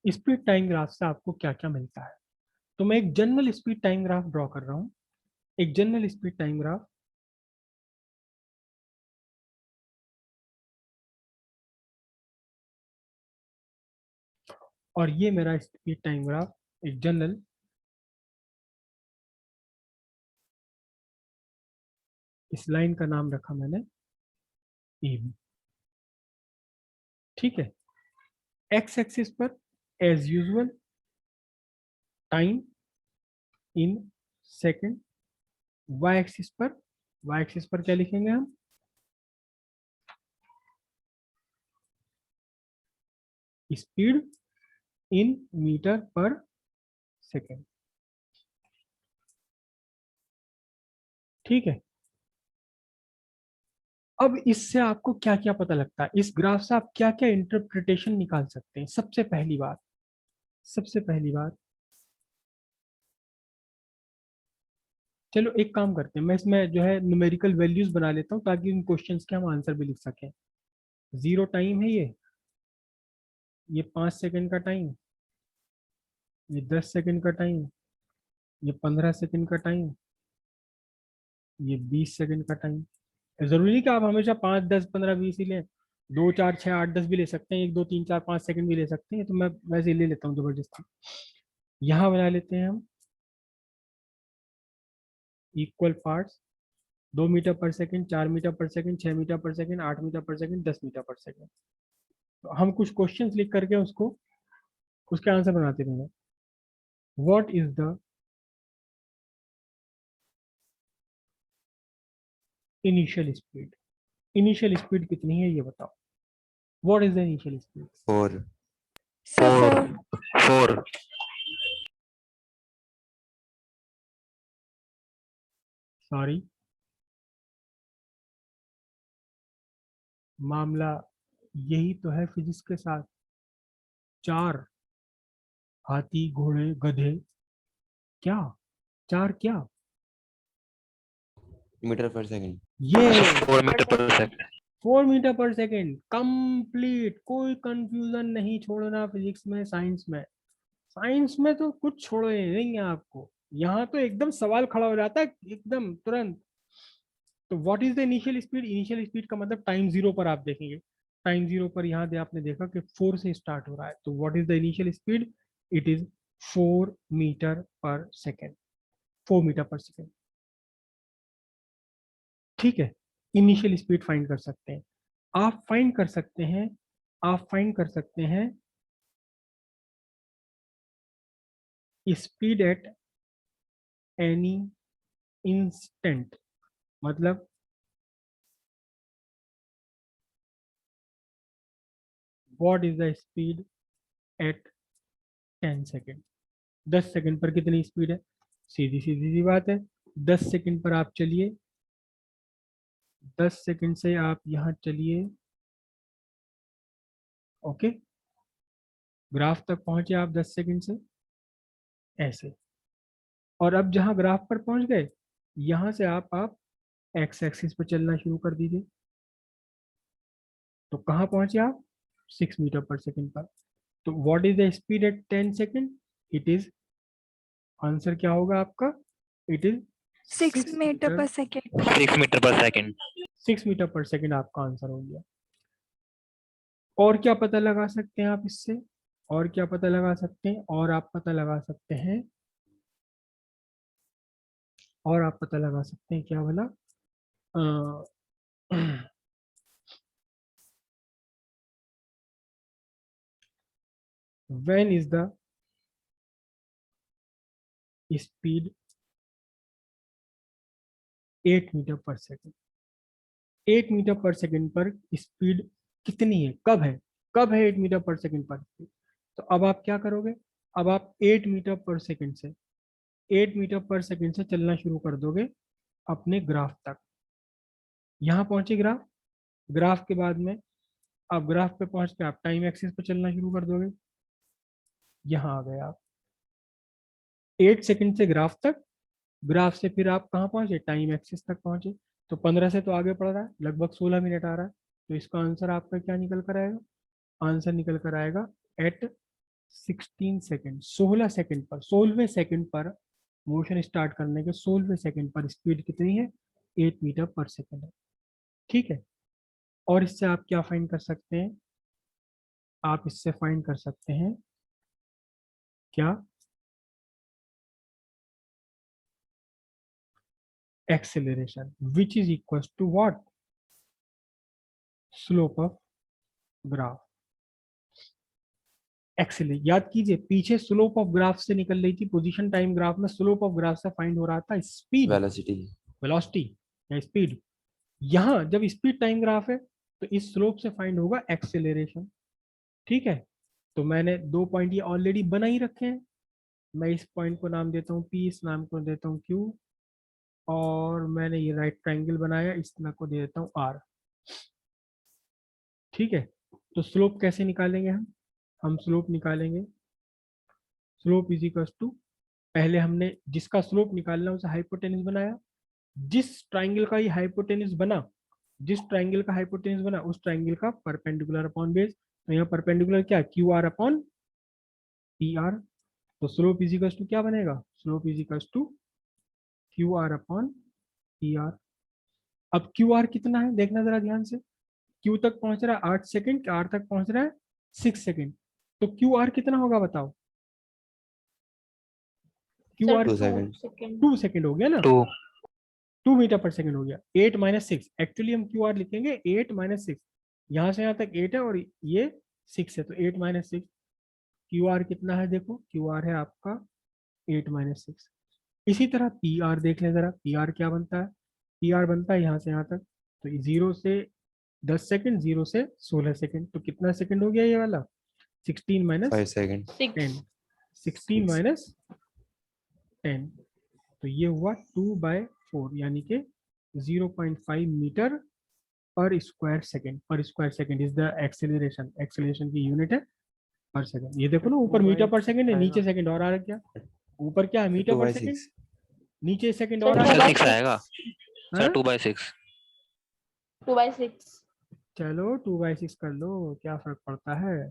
Speed time graph से आपको क्या क्या मिलता है। तो मैं एक general speed time graph draw कर रहा हूँ, एक जनरल स्पीड टाइम ग्राफ। और ये मेरा स्पीड टाइम ग्राफ एक जनरल, इस लाइन का नाम रखा मैंने ए बी। ठीक है। एक्स एक्सिस पर as usual time in second, Y axis पर क्या लिखेंगे हम, speed in metre per second. ठीक है। अब इससे आपको क्या क्या पता लगता है, इस ग्राफ से आप क्या क्या इंटरप्रिटेशन निकाल सकते हैं। सबसे पहली बात, चलो एक काम करते हैं, मैं इसमें जो है न्यूमेरिकल वैल्यूज बना लेता हूँ ताकि उन क्वेश्चंस के हम आंसर भी लिख सकें। जीरो टाइम है ये 5 सेकंड का टाइम, ये 10 सेकंड का टाइम, ये 15 सेकंड का टाइम, ये 20 सेकंड का टाइम। जरूरी नहीं कि आप हमेशा 5, 10, 15, 20 ही लें, 2, 4, 6, 8, 10 भी ले सकते हैं, 1, 2, 3, 4, 5 सेकंड भी ले सकते हैं, तो मैं वैसे ही ले लेता हूँ जबरदस्ती। यहाँ बना लेते हैं हम equal parts, 2 metre per second, 4 metre per second, 6 metre per second, 8 metre per second, 10 metre per second. तो हम कुछ क्वेश्चंस लिख करके उसको, उसके आंसर बनाते रहेंगे। What is the initial speed, initial speed कितनी है ये बताओ। What is the initial speed. 4 sir 4 4 sorry, मामला यही तो है फिजिक्स के साथ। चार, हाथी घोड़े गधे, क्या, चार क्या, मीटर पर सेकंड। ये 4 metre per second. 4 metre per second complete. कोई कंफ्यूजन नहीं छोड़ना फिजिक्स में, साइंस में। साइंस में तो कुछ छोड़े नहीं है आपको, यहाँ तो एकदम सवाल खड़ा हो जाता है एकदम तुरंत। तो what is the initial speed, initial speed का मतलब टाइम जीरो पर आप देखेंगे, टाइम जीरो पर यहाँ दे आपने देखा कि 4 से स्टार्ट हो रहा है, तो what is the initial speed, it is 4 metre per second, 4 metre per second. ठीक है। इनिशियल स्पीड फाइंड कर सकते हैं, आप फाइंड कर सकते हैं, आप फाइंड कर सकते हैं स्पीड एट एनी इंस्टेंट, मतलब what is the speed at 10 second, 10 second पर कितनी स्पीड है। सीधी सीधी सी बात है, 10 सेकेंड पर आप चलिए, 10 सेकेंड से आप यहाँ चलिए, ओके, ग्राफ तक पहुंचे आप 10 सेकेंड से ऐसे। और अब जहाँ ग्राफ पर पहुंच गए, यहाँ से आप एक्स एक्सिस पर चलना शुरू कर दीजिए। तो कहाँ पहुंचे आप, 6 मीटर पर सेकेंड पर। तो what is the speed at 10 second, it is, answer क्या होगा आपका, it is 6 six metre metre per second. 6 metre per second. 6 metre per second आपका आंसर हो गया। और क्या पता लगा सकते हैं आप इससे, और क्या पता लगा सकते हैं, और आप पता लगा सकते हैं, और आप पता लगा सकते हैं क्या बोला, when is the speed 8 metre per second, 8 metre per second पर स्पीड कितनी है, कब है, कब है 8 मीटर पर सेकेंड पर स्पीड। तो अब आप क्या करोगे, अब आप 8 मीटर पर सेकेंड से, 8 मीटर पर सेकेंड से चलना शुरू कर दोगे अपने ग्राफ तक। यहाँ पहुंचे ग्राफ, ग्राफ के बाद में आप ग्राफ पे पहुंच के आप टाइम एक्सिस पे चलना शुरू कर दोगे। यहाँ आ गए आप 8 सेकेंड से ग्राफ तक, ग्राफ से फिर आप कहाँ पहुंचे, टाइम एक्सिस तक पहुंचे। तो 15 से तो आगे पड़ रहा है, लगभग 16 मिनट आ रहा है। तो इसका आंसर आपका क्या निकल कर आएगा, आंसर निकल कर आएगा एट 16 सेकेंड, 16 सेकेंड पर, 16वें सेकेंड पर मोशन स्टार्ट करने के 16वें सेकेंड पर स्पीड कितनी है? 8 मीटर पर सेकेंड है। ठीक है, और इससे आप क्या फाइंड कर सकते हैं? आप इससे फाइंड कर सकते हैं क्या? Acceleration which is equal to what? Slope of graph. Accelerate याद कीजिए, पीछे स्लोप ऑफ ग्राफ से निकल रही थी पोजीशन टाइम ग्राफ में, स्लोप ऑफ ग्राफ से फाइंड हो रहा था स्पीड, वेलोसिटी। वेलोसिटी या स्पीड। यहां जब स्पीड टाइम ग्राफ है तो इस स्लोप से फाइंड होगा एक्सेलरेशन। ठीक है, तो मैंने 2 पॉइंट ये ऑलरेडी बना ही रखे हैं। मैं इस पॉइंट को नाम देता हूँ P, इस नाम को देता हूँ Q, और मैंने ये राइट ट्राइंगल बनाया, इस नाम को दे देता हूँ R। ठीक है, तो स्लोप कैसे निकालेंगे हम स्लोप निकालेंगे, स्लोप इज इक्वल टू, पहले हमने जिसका स्लोप निकालना उसे हाइपोटेन्यूज बनाया, जिस ट्राइंगल का ये हाइपोटेन्यूज बना, जिस ट्राइंगल का हाइपोटेन्यूज बना उस ट्राइंगल का परपेंडिकुलर अपॉन बेस। तो यहाँ परपेंडिकुलर क्या? Q R upon P R. तो स्लोप इज इक्वल टू क्या बनेगा? Slope is equal to Q R upon P R. अब क्यू आर कितना है देखना जरा ध्यान से, क्यू तक पहुंच रहा है 8 सेकेंड, आर तक पहुंच रहा है 6 सेकेंड, तो क्यू आर कितना होगा बताओ? Q sir R 2 second. 2 second. 2 second हो गया ना, 2। 2 मीटर पर सेकेंड हो गया। 8 - 6, एक्चुअली हम क्यू आर लिखेंगे 8 - 6, यहाँ से यहाँ तक 8 है और ये 6 है, तो 8 - 6। क्यू आर कितना है देखो, क्यू आर है आपका 8 - 6। इसी तरह पी आर देख लें जरा, पी आर क्या बनता है? पी आर बनता है यहाँ से यहाँ तक, तो 0 से 10 सेकेंड, 0 से 16 सेकेंड, तो कितना सेकेंड हो गया ये वाला? 16 - 5 सेकंड। 10, 16 - 10, तो ये हुआ 2/4, यानी कि 0.5 मीटर पर स्क्वायर सेकेंड। पर square second is the acceleration, acceleration की यूनिट है पर सेकेंड। ये देखो ना, ऊपर मीटर पर सेकेंड है, नीचे सेकेंड और आ रहा क्या? ऊपर क्या है? Metre per second, 2/6। नीचे सेकेंड सर और आ टू रहा बाई 6 आएगा है। सर, हाँ? 2/6। 2/6। चलो 2/6 कर लो, क्या फर्क पड़ता है।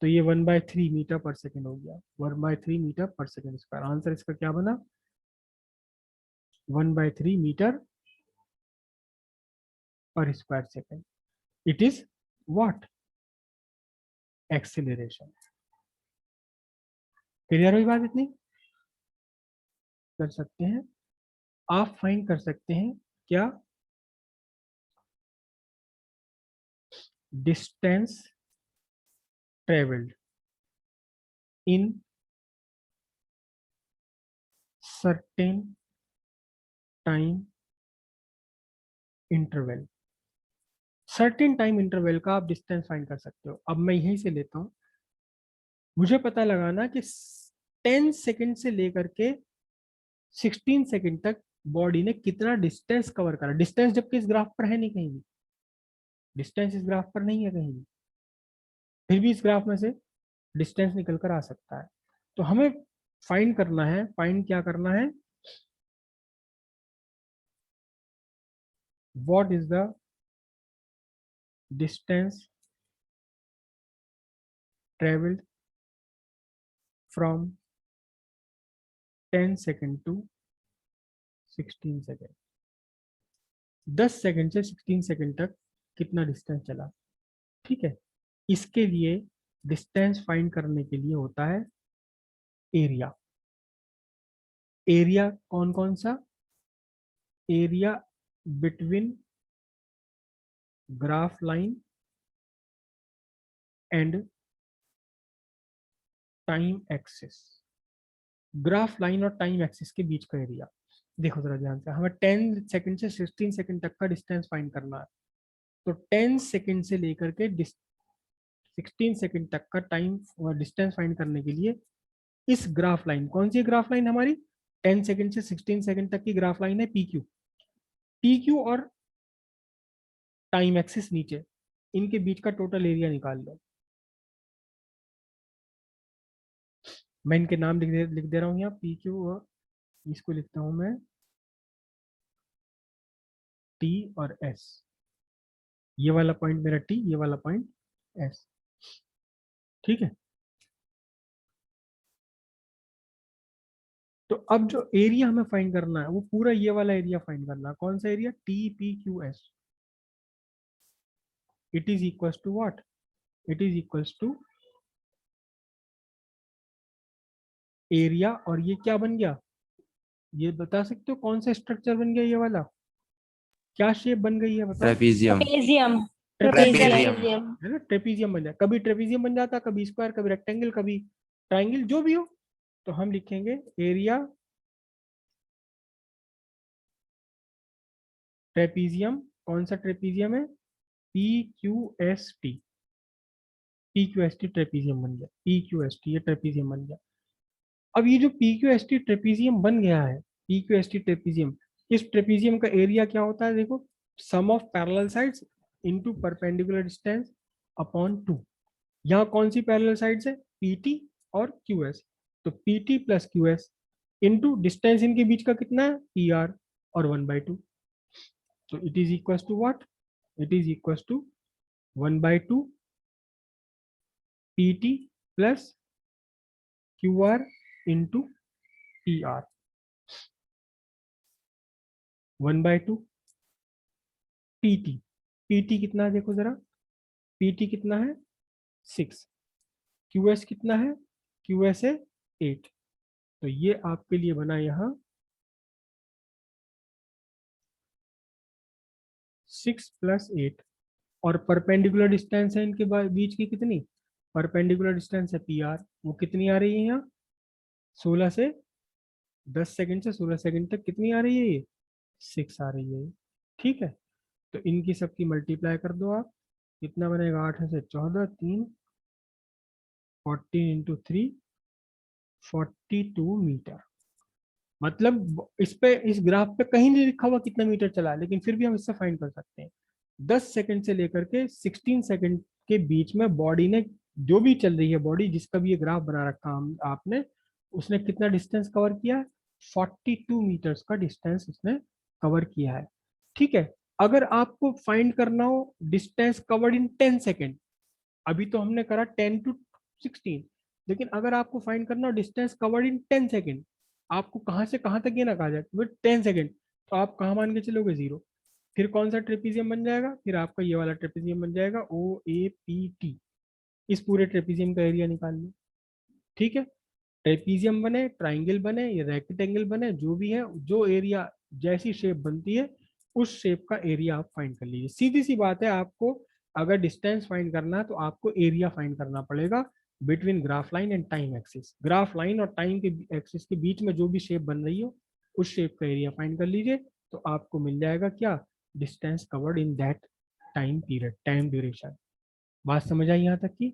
तो ये 1/3 मीटर पर सेकेंड हो गया, 1/3 metre per second square. Answer इसका क्या बना? 1/3 मीटर पर square second. It is what? Acceleration. Clear हुई बात इतनी? कर सकते हैं, आप फाइंड कर सकते हैं क्या? Distance travelled in certain time interval. Certain time interval का आप डिस्टेंस फाइंड कर सकते हो। अब मैं यहीं से लेता हूं, मुझे पता लगाना कि 10 सेकेंड से लेकर के 16 सेकेंड तक बॉडी ने कितना डिस्टेंस कवर करा। डिस्टेंस जबकि इस ग्राफ पर है नहीं कहीं भी, डिस्टेंस इस ग्राफ पर नहीं है कहीं भी, फिर भी इस ग्राफ में से डिस्टेंस निकल कर आ सकता है। तो हमें फाइंड करना है, फाइंड क्या करना है? What is the distance travelled from 10 second to 16 second. 10 second से 16 सेकेंड तक कितना डिस्टेंस चला। ठीक है, इसके लिए डिस्टेंस फाइंड करने के लिए होता है एरिया। एरिया कौन कौन सा? Area between graph line and time axis. Graph line और टाइम एक्सिस के बीच का एरिया। देखो जरा ध्यान से, हमें 10 सेकंड से 16 सेकंड तक का डिस्टेंस फाइंड करना है। तो 10 सेकंड से लेकर के 16 सेकंड तक का टाइम डिस्टेंस फाइंड करने के लिए इस ग्राफ लाइन, कौन सी ग्राफ लाइन हमारी? 10 सेकंड से 16 सेकंड तक की ग्राफ लाइन है पी क्यू। पी क्यू और टाइम एक्सिस नीचे, इनके बीच का टोटल एरिया निकाल लो। मैं इनके नाम लिख दे रहा हूँ यहाँ, पी क्यू, और इसको लिखता हूँ मैं टी और एस। ये वाला पॉइंट मेरा टी, ये वाला पॉइंट एस। ठीक है, तो अब जो एरिया हमें फाइंड करना है वो पूरा ये वाला एरिया फाइंड करना है। कौन सा area? TPQS। It is equals to what? It is equals to area, और ये क्या बन गया? ये बता सकते हो कौन सा स्ट्रक्चर बन गया? ये वाला क्या शेप बन गई है बताओ? ट्रेपीजियम। ट्रेपेजियम। Trapezium trapezium. है ना, ट्रेपीजियम बन जाए, कभी ट्रेपीजियम बन जाता, कभी स्क्वायर, कभी रेक्टेंगल, कभी ट्राइंगल, जो भी हो। तो हम लिखेंगे एरिया ट्रेपीजियम। कौन सा ट्रेपीजियम है? PQST। PQST ट्रेपीजियम बन गया। PQST ये ट्रेपीजियम बन गया। अब ये जो PQST ट्रेपीजियम बन गया है, PQST ट्रेपीजियम, इस ट्रेपीजियम का एरिया क्या होता है? देखो, sum of parallel sides into perpendicular distance upon 2। यहाँ कौन सी पैरेलल साइड्स है? PT और QS। तो PT plus QS into distance इनके बीच का कितना है? PR और 1/2। तो it is equal to what? It is equal to 1/2 PT plus QR into PR। 1/2 PT। PT कितना है देखो जरा, PT कितना है? 6। QS कितना है? QS है 8। तो ये आपके लिए बना यहाँ 6 प्लस 8। और परपेंडिकुलर डिस्टेंस है इनके बीच की कितनी? परपेंडिकुलर डिस्टेंस है PR, वो कितनी आ रही है यहाँ? 16 से 10 सेकंड से 16 सेकंड तक कितनी आ रही है ये? 6 आ रही है ये। ठीक है, तो इनकी सबकी मल्टीप्लाई कर दो आप। कितना बनेगा? 8 से 14, 3, 14 इंटू 3, 42 मीटर। मतलब इस पे, इस ग्राफ पे कहीं नहीं लिखा हुआ कितना मीटर चला है, लेकिन फिर भी हम इससे फाइंड कर सकते हैं। 10 सेकंड से लेकर के 16 सेकंड के बीच में बॉडी ने, जो भी चल रही है बॉडी, जिसका भी ये ग्राफ बना रखा हम आपने, उसने कितना डिस्टेंस कवर किया है? 42 मीटर्स का डिस्टेंस उसने कवर किया है। ठीक है, अगर आपको फाइंड करना हो डिस्टेंस कवर्ड इन 10 सेकेंड, अभी तो हमने करा 10 टू 16, लेकिन अगर आपको फाइंड करना हो डिस्टेंस कवर्ड इन 10 सेकेंड, आपको कहाँ से कहाँ तक ये ना कहा जाए विद 10 सेकेंड, तो आप कहाँ मान के चलोगे? 0। फिर कौन सा ट्रेपीजियम बन जाएगा? फिर आपका ये वाला ट्रेपीजियम बन जाएगा OAPT। इस पूरे ट्रेपीजियम का एरिया निकाल लो। ठीक है, ट्रेपीजियम बने, ट्राइंगल बने या रेक्टेंगल बने, जो भी है, जो एरिया जैसी शेप बनती है उस शेप का एरिया आप फाइंड कर लीजिए। सीधी सी बात है, आपको अगर डिस्टेंस फाइंड करना है तो आपको एरिया फाइंड करना पड़ेगा between graph line and time axis. Graph line और टाइम के एक्सिस के बीच में जो भी शेप बन रही हो उस शेप का एरिया फाइंड कर लीजिए, तो आपको मिल जाएगा क्या? Distance covered in that time period, time duration. बात समझ आई यहाँ तक की?